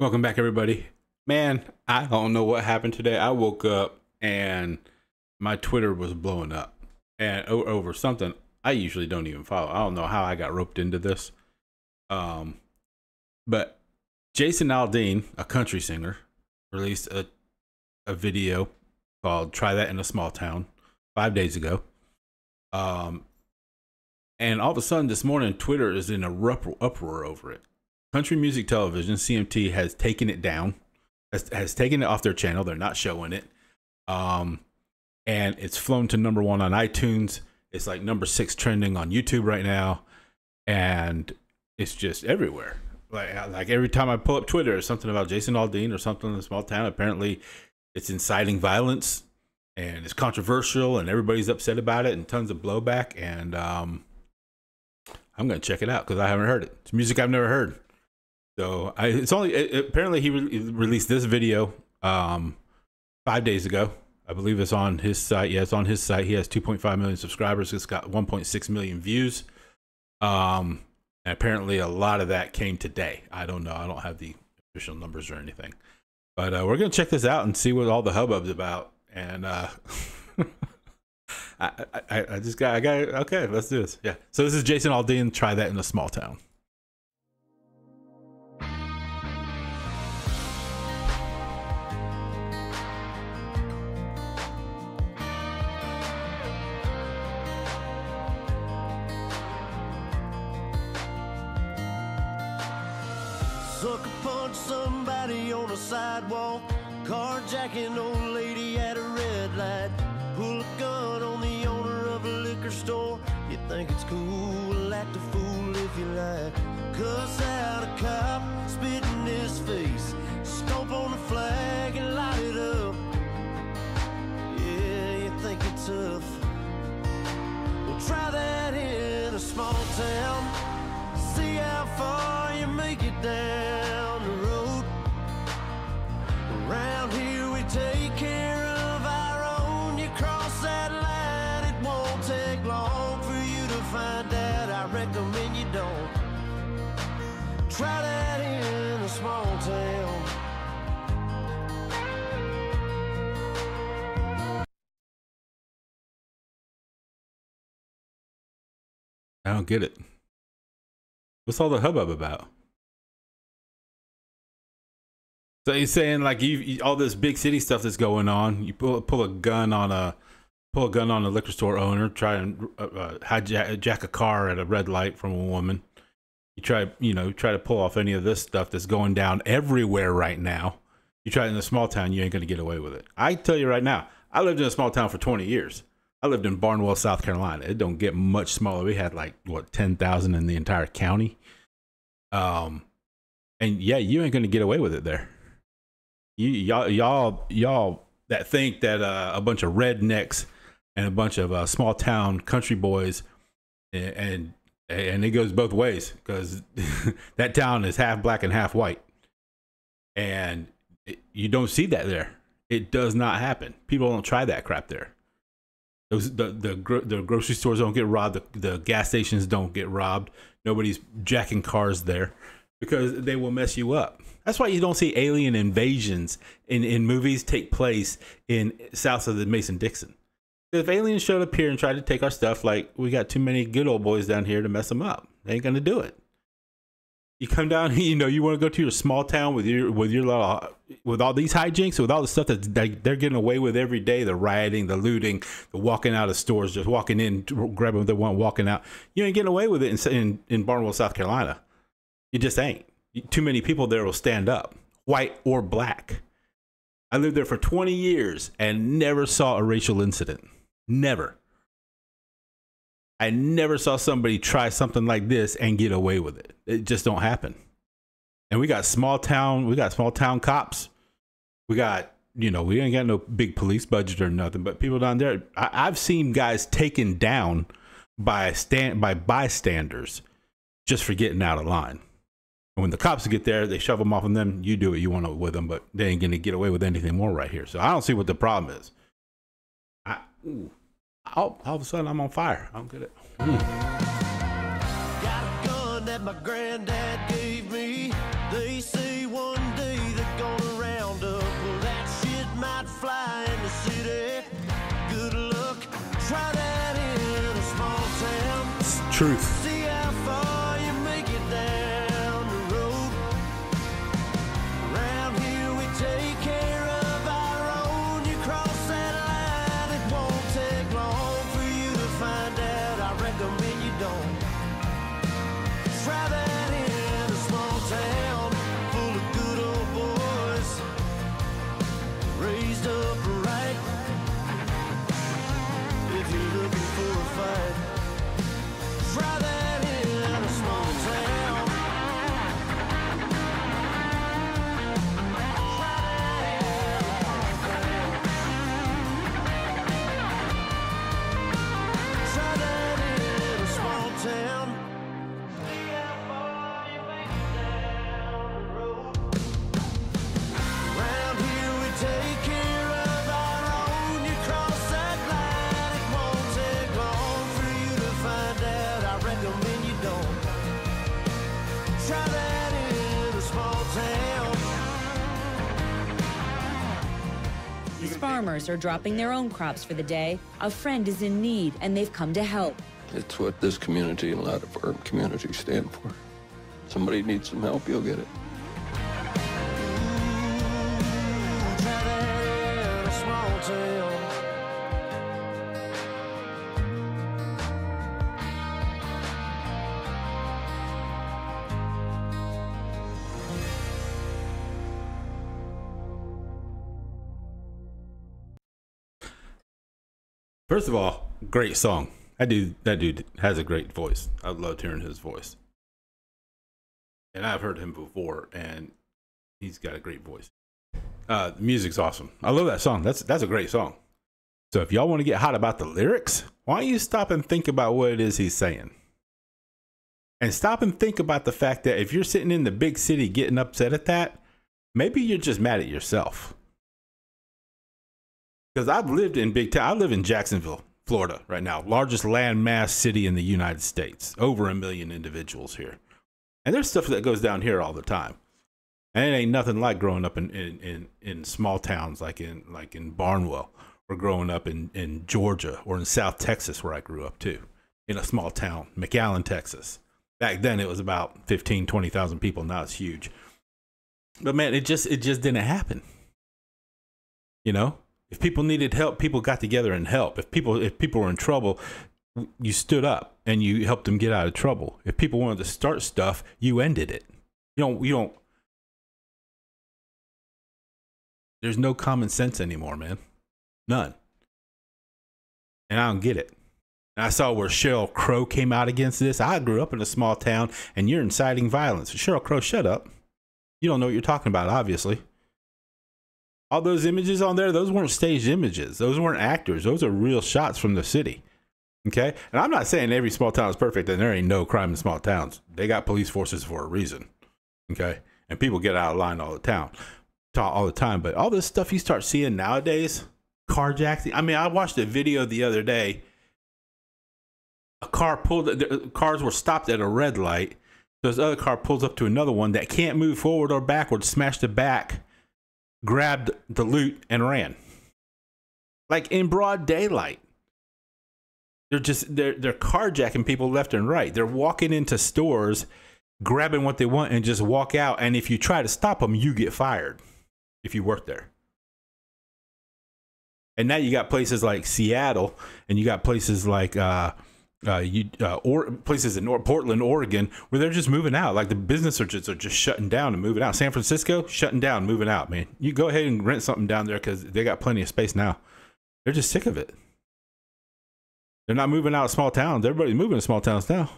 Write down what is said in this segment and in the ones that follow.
Welcome back, everybody. Man, I don't know what happened today. I woke up and my Twitter was blowing up and over something I usually don't even follow. I don't know how I got roped into this. But Jason Aldean, a country singer, released a video called "Try That in a Small Town" 5 days ago. And all of a sudden this morning, Twitter is in a uproar over it. Country Music Television, CMT, has taken it down, has taken it off their channel. They're not showing it. And it's flown to #1 on iTunes. It's like #6 trending on YouTube right now. And it's just everywhere. Like every time I pull up Twitter, there's something about Jason Aldean or something in a small town. Apparently it's inciting violence and it's controversial and everybody's upset about it and tons of blowback. And I'm going to check it out because I haven't heard it. It's music I've never heard. So apparently he released this video 5 days ago. I believe it's on his site. Yeah, it's on his site. He has 2.5 million subscribers. It's got 1.6 million views. And apparently a lot of that came today. I don't know. I don't have the official numbers or anything. But we're going to check this out and see what all the hubbub's about. And I got okay, let's do this. Yeah. So this is Jason Aldean, "Try That in a Small Town." Sucker punch somebody on a sidewalk, carjacking old lady at a red light, pull a gun on the owner of a liquor store. You think it's cool, act a fool if you like, cuss out a cop, spit in his face, stomp on the flag and light it up. Yeah, you think you're tough? Well, try that in a small town, see how far you make it down the road. Around here we take care of our own. You cross that line, it won't take long for you to find out. I recommend you don't try that in a small town. I don't get it. What's all the hubbub about? So he's saying like you all this big city stuff that's going on. You pull a gun on a liquor store owner, try and hijack a car at a red light from a woman. You try to pull off any of this stuff that's going down everywhere right now. You try it in a small town, you ain't gonna get away with it. I tell you right now, I lived in a small town for 20 years. I lived in Barnwell, South Carolina. It don't get much smaller. We had like what 10,000 in the entire county. And yeah, you ain't gonna get away with it there. Y'all that think that a bunch of rednecks and a bunch of small town country boys, and it goes both ways because that town is half black and half white, and you don't see that there. It does not happen. People don't try that crap there. The grocery stores don't get robbed. The gas stations don't get robbed. Nobody's jacking cars there because they will mess you up. That's why you don't see alien invasions in movies take place in south of the Mason-Dixon. If aliens showed up here and tried to take our stuff, like we got too many good old boys down here to mess them up. They ain't gonna do it. You come down, you want to go to your small town with all these hijinks, with all the stuff that they're getting away with every day, the rioting, the looting, the walking out of stores, just walking in, grabbing what they want, walking out. You ain't getting away with it in Barnwell, South Carolina. You just ain't. Too many people there will stand up, white or black. I lived there for 20 years and never saw a racial incident. Never. I never saw somebody try something like this and get away with it. It just don't happen. And we got small town cops. We got, we ain't got no big police budget or nothing, but people down there, I've seen guys taken down by bystanders just for getting out of line. And when the cops get there, they shove them off on them. You do what you want with them, but they ain't going to get away with anything more right here. So I don't see what the problem is. All of a sudden, I'm on fire. I don't get it. Got a gun that my granddad gave me. They say one day Truth. See how far you make it down the road. Around here we take care of our own. You cross that line, it won't take long for you to find out. I recommend you don't. Try that in a small town full of good old boys, raised up right. If you're looking for a fight, try that in a small town. Try that in a small town. See how far you make it down the road. Around here we take care of our own. You cross that line, it won't take long for you to find out. I recommend you don't. Try that in a small town. These farmers are dropping their own crops for the day. A friend is in need, and they've come to help. It's what this community and a lot of our communities stand for. Somebody needs some help, you'll get it. Try that in a small town. First of all, great song. That dude has a great voice. I loved hearing his voice. And I've heard him before, and he's got a great voice. The music's awesome. I love that song. That's a great song. So if y'all want to get hot about the lyrics, why don't you stop and think about what it is he's saying? And stop and think about the fact that if you're sitting in the big city getting upset at that, maybe you're just mad at yourself. Because I've lived in big town. I live in Jacksonville, Florida right now, largest landmass city in the United States, over 1 million individuals here. And there's stuff that goes down here all the time. And it ain't nothing like growing up in small towns like in Barnwell, or growing up in Georgia, or in South Texas, where I grew up too, in a small town, McAllen, Texas. Back then it was about 15, 20,000 people. Now it's huge. But man, it just didn't happen. You know? If people needed help, people got together and helped. If people were in trouble, you stood up and you helped them get out of trouble. If people wanted to start stuff, you ended it. You don't. There's no common sense anymore, man. None. And I don't get it. And I saw where Sheryl Crow came out against this. I grew up in a small town, and you're inciting violence. Sheryl Crow, shut up. You don't know what you're talking about, obviously. All those images on there, those weren't staged images. Those weren't actors. Those are real shots from the city. Okay? And I'm not saying every small town is perfect and there ain't no crime in small towns. They got police forces for a reason. Okay? And people get out of line all the time. But all this stuff you start seeing nowadays, carjacking. I mean, I watched a video the other day. Cars were stopped at a red light. So this other car pulls up to another one that can't move forward or backwards, smashed the back, grabbed the loot and ran. Like in broad daylight. They're carjacking people left and right. They're walking into stores, grabbing what they want and just walk out. And if you try to stop them, you get fired if you work there. And now you got places like Seattle, and you got places like places in Portland, Oregon, where they're just moving out. Like the businesses are just shutting down and moving out. San Francisco, shutting down, moving out, man. You go ahead and rent something down there because they got plenty of space now. They're just sick of it. They're not moving out of small towns. Everybody's moving to small towns now.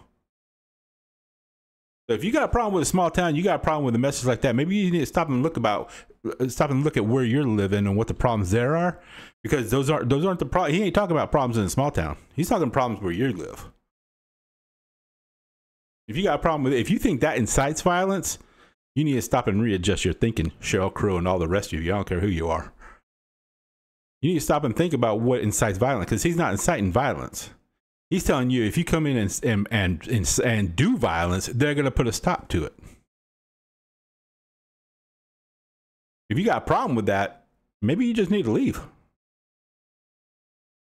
So if you got a problem with a small town, you got a problem with a message like that. Maybe you need to stop and look at where you're living and what the problems there are, because those aren't the problem. He ain't talking about problems in a small town. He's talking problems where you live. If you got a problem with it, if you think that incites violence, you need to stop and readjust your thinking, Sheryl Crow and all the rest of you. I don't care who you are. You need to stop and think about what incites violence, because he's not inciting violence. He's telling you if you come in and do violence, they're going to put a stop to it. If you got a problem with that, maybe you just need to leave.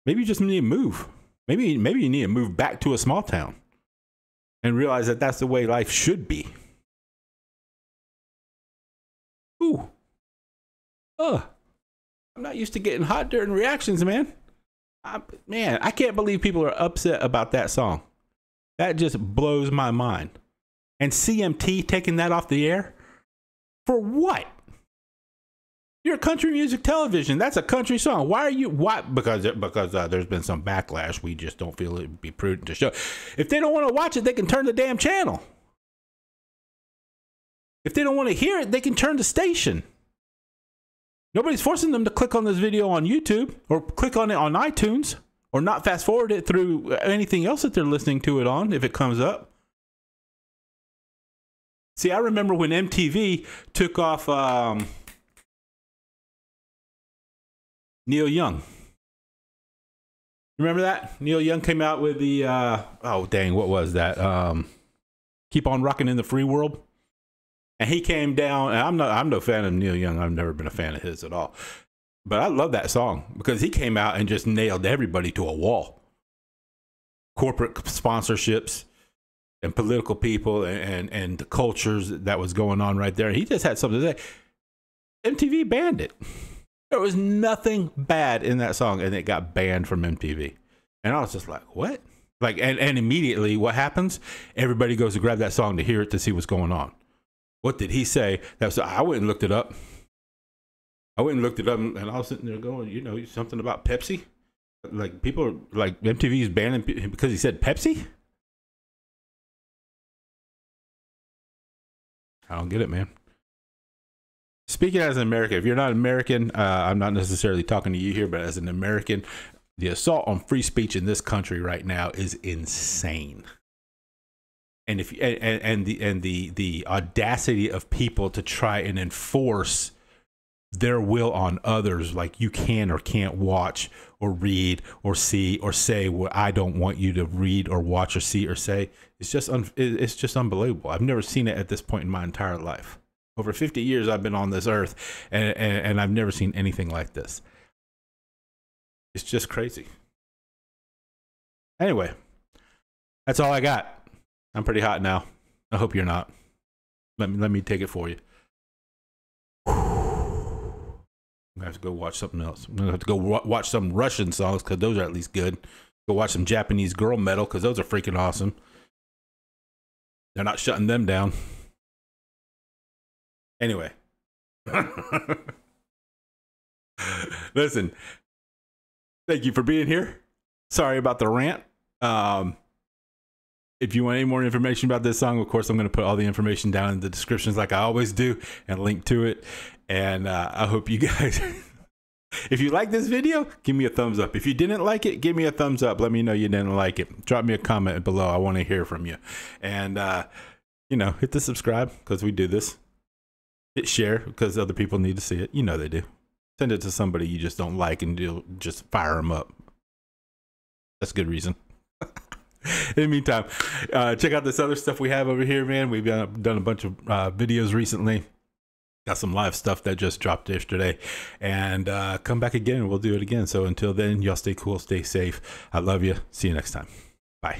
Maybe you just need to move. Maybe you need to move back to a small town. and realize that that's the way life should be. Ooh. Ugh. I'm not used to getting hot during reactions, man. I can't believe people are upset about that song. That just blows my mind. And CMT taking that off the air? For what? You're a country music television. That's a country song. Why are you? Why? Because there's been some backlash. We just don't feel it would be prudent to show. If they don't want to watch it, they can turn the damn channel. If they don't want to hear it, they can turn the station. Nobody's forcing them to click on this video on YouTube or click on it on iTunes or not fast forward it through anything else that they're listening to it on if it comes up. See, I remember when MTV took off Neil Young. Remember that? Neil Young came out with the oh dang, what was that? Keep on Rocking in the Free World. And he came down, and I'm no fan of Neil Young. I've never been a fan of his at all. But I love that song because he came out and just nailed everybody to a wall. Corporate sponsorships and political people and the cultures that was going on right there. He just had something to say. MTV banned it. There was nothing bad in that song, and it got banned from MTV. And I was just like, what? Like, and immediately what happens? Everybody goes to grab that song to hear it to see what's going on. What did he say? I went and looked it up. And I was sitting there going, you know, something about Pepsi. Like people are like MTV's banning him because he said Pepsi. I don't get it, man. Speaking as an American, if you're not American, I'm not necessarily talking to you here, but as an American, the assault on free speech in this country right now is insane. And if the audacity of people to try and enforce their will on others, like you can or can't watch or read or see or say what I don't want you to read or watch or see or say, it's just unbelievable. I've never seen it at this point in my entire life. Over 50 years I've been on this earth, and I've never seen anything like this. It's just crazy. Anyway, that's all I got. I'm pretty hot now. I hope you're not. Let me take it for you. I'm gonna have to go watch something else. I'm gonna have to go watch some Russian songs because those are at least good. Go watch some Japanese girl metal because those are freaking awesome. They're not shutting them down. Anyway. Listen. Thank you for being here. Sorry about the rant. If you want any more information about this song, of course, I'm going to put all the information down in the descriptions like I always do and link to it. And I hope you guys, if you like this video, give me a thumbs up. If you didn't like it, give me a thumbs up. Let me know you didn't like it. Drop me a comment below. I want to hear from you. And, you know, hit the subscribe because we do this. Hit share because other people need to see it. You know they do. Send it to somebody you just don't like and you'll just fire them up. That's a good reason. In the meantime, check out this other stuff we have over here, man. We've done a bunch of videos recently. Got some live stuff that just dropped yesterday. And come back again and we'll do it again. So until then, y'all stay cool, stay safe. I love you. See you next time. Bye.